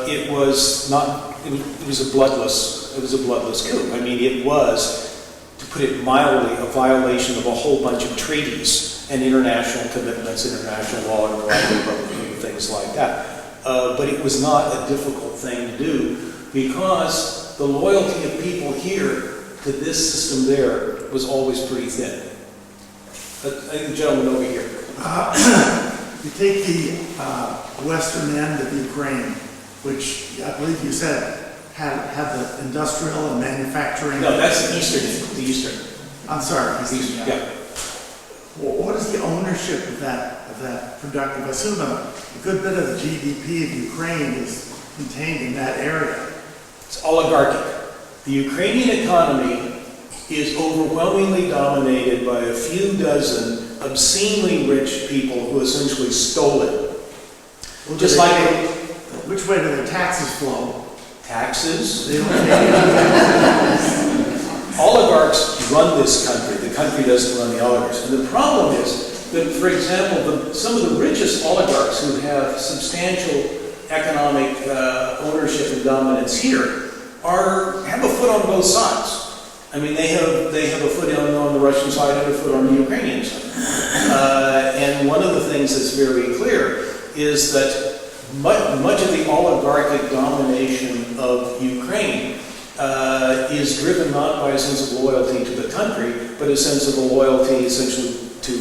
it was a bloodless coup. I mean, it was, to put it mildly, a violation of a whole bunch of treaties and international commitments, international law, and a variety of other things like that. But it was not a difficult thing to do because the loyalty of people here to this system there was always pretty thin. I think the gentleman over here. You take the western end of Ukraine, which I believe you said had the industrial and manufacturing. No, that's the eastern end. The eastern. I'm sorry. Eastern, yeah. Well, what is the ownership of that productive? I assume a good bit of the GDP of Ukraine is contained in that area. It's oligarchic. The Ukrainian economy is overwhelmingly dominated by a few dozen obscenely rich people who essentially stole it. Well, Just like which way do their taxes flow? taxes. They don't pay any Oligarchs run this country. The country doesn't run the oligarchs. And the problem is that, for example, some of the richest oligarchs who have substantial economic ownership and dominance here have a foot on both sides. I mean, they have a foot on the Russian side and a foot on the Ukrainian side. And one of the things that's very clear is that much of the oligarchic domination of Ukraine is driven not by a sense of loyalty to the country, but a sense of a loyalty essentially to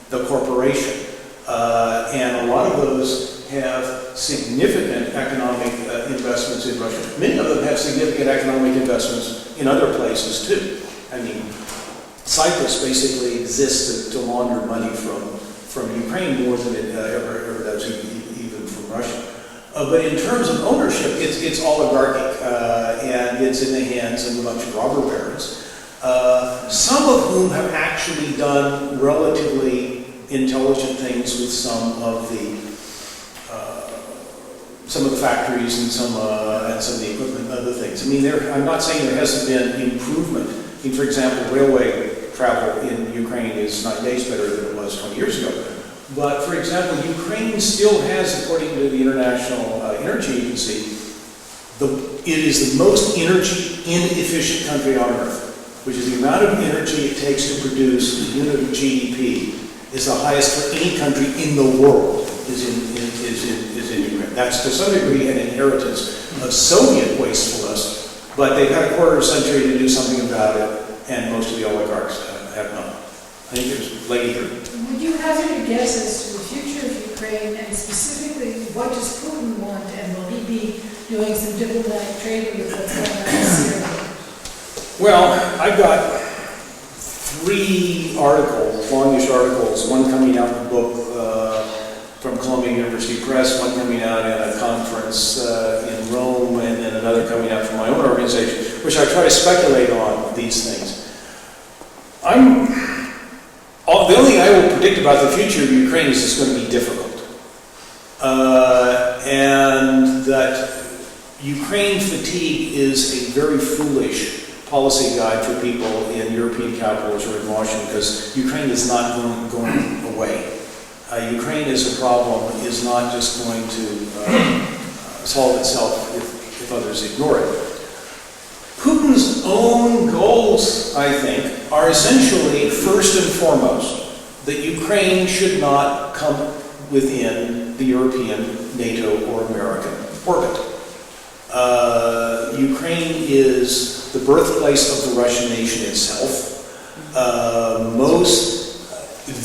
the corporation. And a lot of those have significant economic investments in Russia. Many of them have significant economic investments in other places too. I mean, Cyprus basically exists to launder money from Ukraine more than it ever does even from Russia. But in terms of ownership, it's oligarchic, and it's in the hands of a bunch of robber barons, some of whom have actually done relatively intelligent things with some of the factories and some of the equipment and other things. I mean, I'm not saying there hasn't been improvement. I mean, for example, railway travel in Ukraine is 9 days better than it was 20 years ago. But, for example, Ukraine still has, according to the International Energy Agency, it is the most energy inefficient country on earth, which is the amount of energy it takes to produce a unit of GDP is the highest for any country in the world is in Ukraine. That's to some degree an inheritance of Soviet wastefulness, but they've had a quarter century to do something about it, and most of the oligarchs have not. I think there's a lady here. Would you hazard a guess as to the future of Ukraine, and specifically what does Putin want, and will he be doing some diplomatic trading with what's going on in Syria? Well, I've got 3 articles, longish articles, one coming out in the book from Columbia University Press, one coming out in a conference in Rome, and then another coming out from my own organization, which I try to speculate on these things. The only thing I will predict about the future of Ukraine is it's going to be difficult. And that Ukraine fatigue is a very foolish policy guide for people in European capitals or in Washington, because Ukraine is not going away. Ukraine as a problem is not just going to solve itself if others ignore it. Putin's own goals, I think, are essentially, first and foremost, that Ukraine should not come within the European, NATO, or American orbit. Ukraine is the birthplace of the Russian nation itself.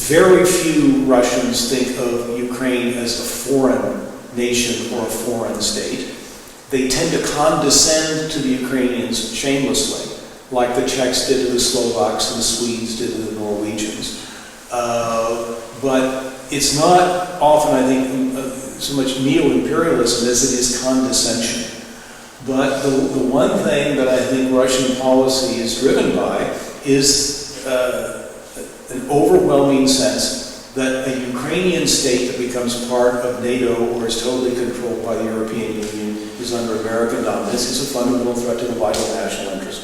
Very few Russians think of Ukraine as a foreign nation or a foreign state. They tend to condescend to the Ukrainians shamelessly, like the Czechs did to the Slovaks and the Swedes did to the Norwegians. But it's not often, I think, so much neo-imperialism as it is condescension. But the one thing that I think Russian policy is driven by is an overwhelming sense that a Ukrainian state that becomes part of NATO or is totally controlled by the European Union is under American dominance is a fundamental threat to the vital national interest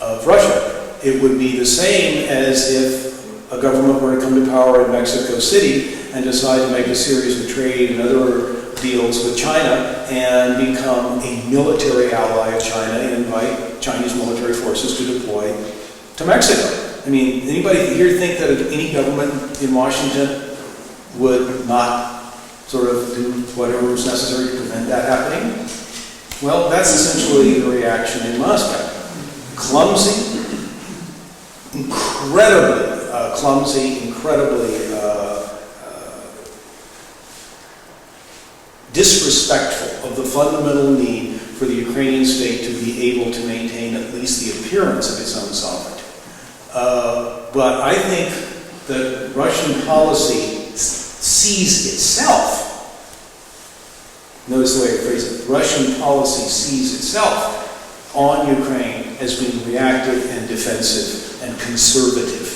of Russia. It would be the same as if a government were to come to power in Mexico City and decide to make a series of trade and other deals with China and become a military ally of China and invite Chinese military forces to deploy to Mexico. I mean, anybody here think that any government in Washington would not sort of do whatever was necessary to prevent that happening? Well, that's essentially the reaction in Moscow. Clumsy, incredibly clumsy, incredibly disrespectful of the fundamental need for the Ukrainian state to be able to maintain at least the appearance of its own sovereignty. But I think that Russian policy sees itself, notice the way I phrase it, Russian policy sees itself on Ukraine as being reactive and defensive and conservative,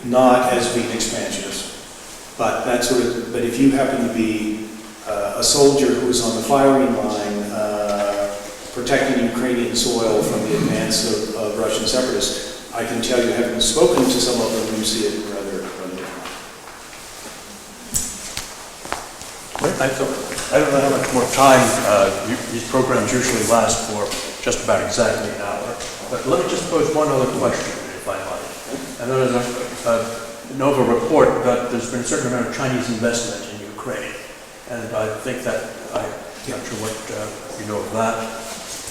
not as being expansionist. But that's sort of, but if you happen to be a soldier who is on the firing line protecting Ukrainian soil from the advance of Russian separatists, I can tell you, having spoken to some of them, you see it rather differently. I don't know how much more time, these programs usually last for just about exactly an hour, but let me just pose one other question, if I might. I know there's a Nova report that there's been a certain amount of Chinese investment in Ukraine, and I think that, I'm not sure what you know of that.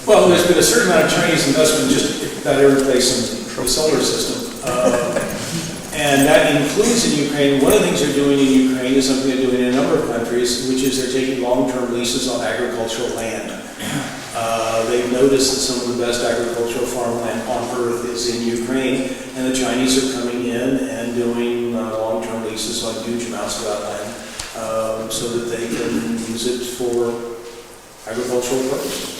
Well, there's been a certain amount of Chinese investment just about every place in the solar system. And that includes in Ukraine, one of the things they're doing in Ukraine is something they're doing in a number of countries, which is they're taking long-term leases on agricultural land. They've noticed that some of the best agricultural farmland on earth is in Ukraine, and the Chinese are coming in and doing long-term leases on huge amounts of that land so that they can use it for agricultural purposes.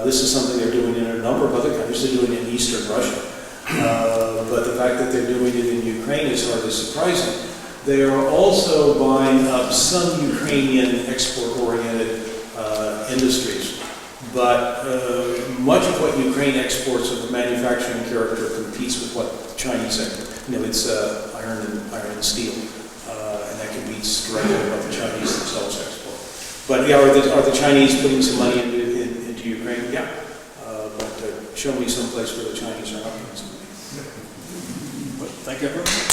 This is something they're doing in a number of other countries. They're doing it in eastern Russia. But the fact that they're doing it in Ukraine is hardly surprising. They are also buying up some Ukrainian export-oriented industries. But much of what Ukraine exports of manufacturing character competes with what Chinese export. You know, it's iron and steel, and that competes directly with what the Chinese themselves export. But yeah, are the Chinese putting some money into Ukraine? Yeah. But show me some place where the Chinese are not putting some money. Thank you, everyone.